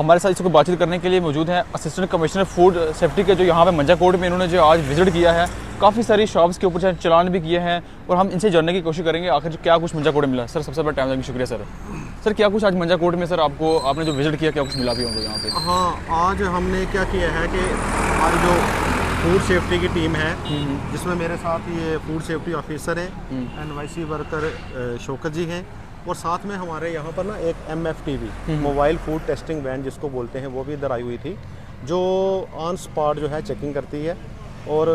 हमारे साथ इसको बातचीत करने के लिए मौजूद हैं असिस्टेंट कमिश्नर फूड सेफ्टी के, जो यहाँ पे मंजा कोर्ट में इन्होंने जो आज विजिट किया है। काफ़ी सारी शॉप्स के ऊपर चलान भी किए हैं और हम इनसे जानने की कोशिश करेंगे आखिर क्या कुछ मंजा कोर्ट में मिला। सर सबसे बड़ा टाइम देने का शुक्रिया सर। सर क्या कुछ आज मंजा कोर्ट में सर आपने जो विजिट किया क्या कुछ मिला भी होंगे यहाँ पे? हाँ, आज हमने क्या किया है कि हमारी जो फूड सेफ्टी की टीम है, जिसमें मेरे साथ ये फूड सेफ्टी ऑफिसर है NYC वर्कर शौकत जी हैं, और साथ में हमारे यहाँ पर ना एक MFTV mobile food testing van जिसको बोलते हैं, वो भी इधर आई हुई थी, जो ऑन स्पॉट जो है चेकिंग करती है। और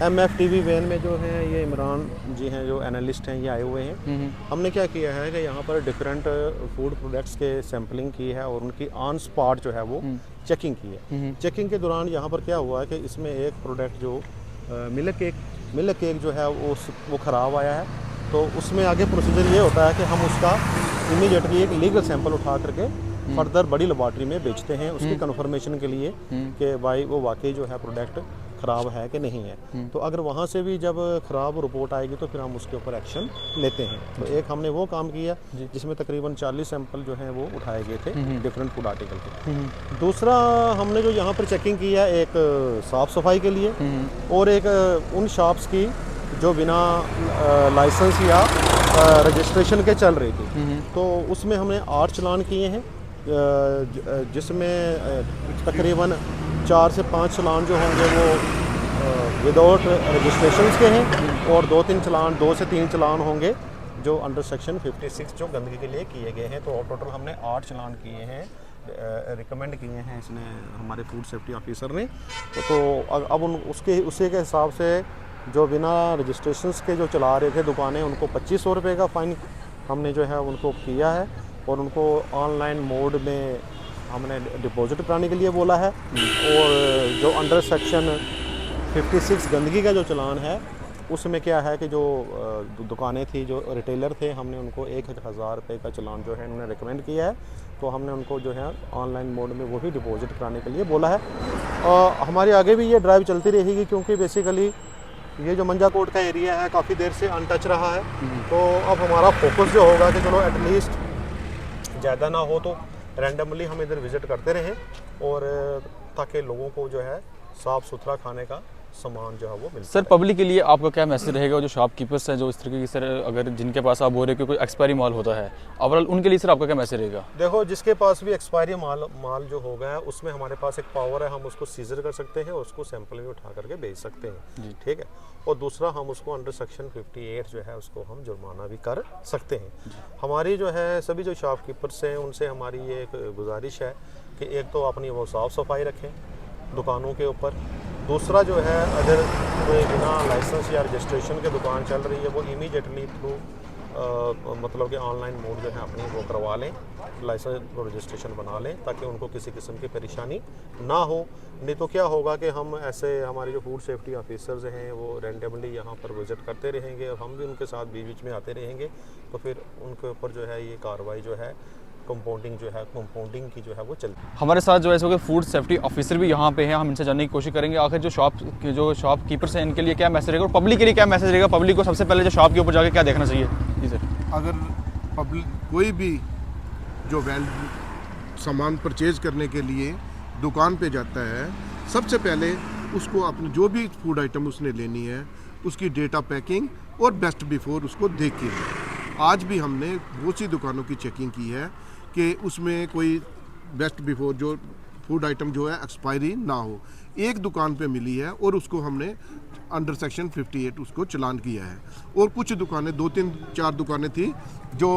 MFTV वैन में जो है ये इमरान जी हैं, जो एनालिस्ट हैं, ये आए हुए हैं। हमने क्या किया है कि यहाँ पर डिफरेंट फूड प्रोडक्ट्स के सैम्पलिंग की है और उनकी ऑन स्पॉट जो है वो चेकिंग की है। चेकिंग के दौरान यहाँ पर क्या हुआ है कि इसमें एक प्रोडक्ट जो मिल्क केक जो है वो ख़राब आया है। तो उसमें आगे प्रोसीजर ये होता है कि हम उसका इमीडिएटली एक लीगल सैंपल उठा करके फर्दर बड़ी लेबॉर्ट्री में बेचते हैं, उसकी कन्फर्मेशन के लिए कि भाई वो वाकई जो है प्रोडक्ट ख़राब है कि नहीं है। तो अगर वहाँ से भी जब ख़राब रिपोर्ट आएगी तो फिर हम उसके ऊपर एक्शन लेते हैं। तो एक हमने वो काम किया जिसमें तकरीबन 40 सैंपल जो हैं वो उठाए गए थे डिफरेंट फूड आर्टिकल के। दूसरा हमने जो यहाँ पर चेकिंग किया, एक साफ़ सफाई के लिए और एक उन शॉप्स की जो बिना लाइसेंस या रजिस्ट्रेशन के चल रही थी। तो उसमें हमने 8 चालान किए हैं, जिसमें तकरीबन 4 से 5 चालान जो होंगे वो विदाउट रजिस्ट्रेशन के हैं और 2 से 3 चालान होंगे जो अंडर सेक्शन 56 जो गंदगी के लिए किए गए हैं। तो टोटल हमने 8 चालान किए हैं, रिकमेंड किए हैं इसने हमारे फूड सेफ्टी ऑफिसर ने। तो अब उसी के हिसाब से जो बिना रजिस्ट्रेशंस के जो चला रहे थे दुकानें, उनको 2500 रुपये का फ़ाइन हमने जो है उनको किया है और उनको ऑनलाइन मोड में हमने डिपॉजिट कराने के लिए बोला है। और जो अंडर सेक्शन 56 गंदगी का जो चलान है, उसमें क्या है कि जो दुकानें थी, जो रिटेलर थे, हमने उनको 1000 रुपये का चलान जो है उन्होंने रिकमेंड किया है। तो हमने उनको जो है ऑनलाइन मोड में वो भी डिपॉजिट कराने के लिए बोला है। हमारी आगे भी ये ड्राइव चलती रहेगी, क्योंकि बेसिकली ये जो मंजा कोर्ट का एरिया है काफ़ी देर से अनटच रहा है। तो अब हमारा फोकस जो होगा कि चलो एटलीस्ट ज़्यादा ना हो तो रैंडमली हम इधर विज़िट करते रहें, और ताकि लोगों को जो है साफ़ सुथरा खाने का सामान जो है वो मिल। सर पब्लिक के लिए आपका क्या मैसेज रहेगा, जो शॉपकीपर्स हैं जो इस तरीके की सर अगर जिनके पास आप बोल रहे हो कि कोई एक्सपायरी माल होता है, ओवरऑल उनके लिए सर आपका क्या मैसेज रहेगा? देखो, जिसके पास भी एक्सपायरी माल जो हो गया है, उसमें हमारे पास एक पावर है, हम उसको सीजर कर सकते हैं और उसको सैंपल में उठा करके बेच सकते हैं, ठीक है। और दूसरा, हम उसको अंडर सेक्शन 58 जो है उसको हम जुर्माना भी कर सकते हैं। हमारी जो है सभी जो शॉपकीपर्स हैं उनसे हमारी ये एक गुजारिश है कि एक तो अपनी वो साफ़ सफाई रखें दुकानों के ऊपर। दूसरा जो है, अगर कोई बिना लाइसेंस या रजिस्ट्रेशन के दुकान चल रही है, वो इमीडिएटली थ्रू मतलब कि ऑनलाइन मोड जो है अपनी वो करवा लें, लाइसेंस और रजिस्ट्रेशन बना लें, ताकि उनको किसी किस्म की परेशानी ना हो। नहीं तो क्या होगा कि हम ऐसे, हमारे जो फूड सेफ्टी ऑफिसर्स हैं वो रैंडमली यहाँ पर विज़िट करते रहेंगे और हम भी उनके साथ बीच बीच में आते रहेंगे, तो फिर उनके ऊपर जो है ये कार्रवाई जो है कंपाउंडिंग की जो है वो चलती है। हमारे साथ जो है फूड सेफ्टी ऑफिसर भी यहाँ पे हैं, हम इनसे जानने की कोशिश करेंगे आखिर जो शॉपकीपर्स हैं इनके लिए क्या मैसेज रहेगा और पब्लिक के लिए क्या मैसेज रहेगा। पब्लिक को सबसे पहले जो शॉप के ऊपर जाके क्या देखना चाहिए? जी सर। अगर पब्लिक कोई भी जो सामान परचेज करने के लिए दुकान पे जाता है, सबसे पहले उसको अपनी जो भी फूड आइटम उसने लेनी है उसकी डेटा पैकिंग और बेस्ट बिफोर उसको देख के। आज भी हमने बहुत सी दुकानों की चेकिंग की है कि उसमें कोई बेस्ट बिफोर जो फूड आइटम जो है एक्सपायरी ना हो। एक दुकान पे मिली है और उसको हमने अंडर सेक्शन 58 उसको चालान किया है। और कुछ दुकानें, 2-3-4 दुकानें थी जो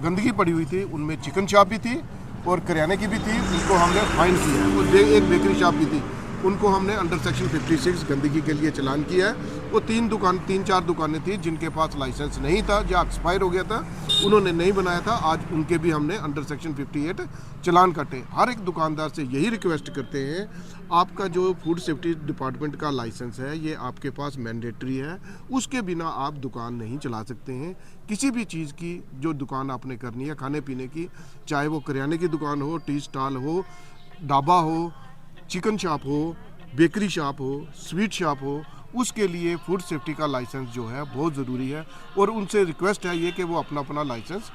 गंदगी पड़ी हुई थी, उनमें चिकन शॉप भी थी और करियाने की भी थी, उनको हमने फाइन किया है। और एक बेकरी शॉप भी थी, उनको हमने अंडर सेक्शन 56 गंदगी के लिए चालान किया है। वो 3-4 दुकानें थी जिनके पास लाइसेंस नहीं था या एक्सपायर हो गया था, उन्होंने नहीं बनाया था, आज उनके भी हमने अंडर सेक्शन 58 चालान काटे। हर एक दुकानदार से यही रिक्वेस्ट करते हैं, आपका जो फूड सेफ्टी डिपार्टमेंट का लाइसेंस है ये आपके पास मैंडेटरी है, उसके बिना आप दुकान नहीं चला सकते हैं। किसी भी चीज़ की जो दुकान आपने करनी है खाने पीने की, चाहे वो करियाने की दुकान हो, टी स्टॉल हो, ढाबा हो, चिकन शॉप हो, बेकरी शॉप हो, स्वीट शॉप हो, उसके लिए फूड सेफ्टी का लाइसेंस जो है बहुत ज़रूरी है। और उनसे रिक्वेस्ट है ये कि वो अपना लाइसेंस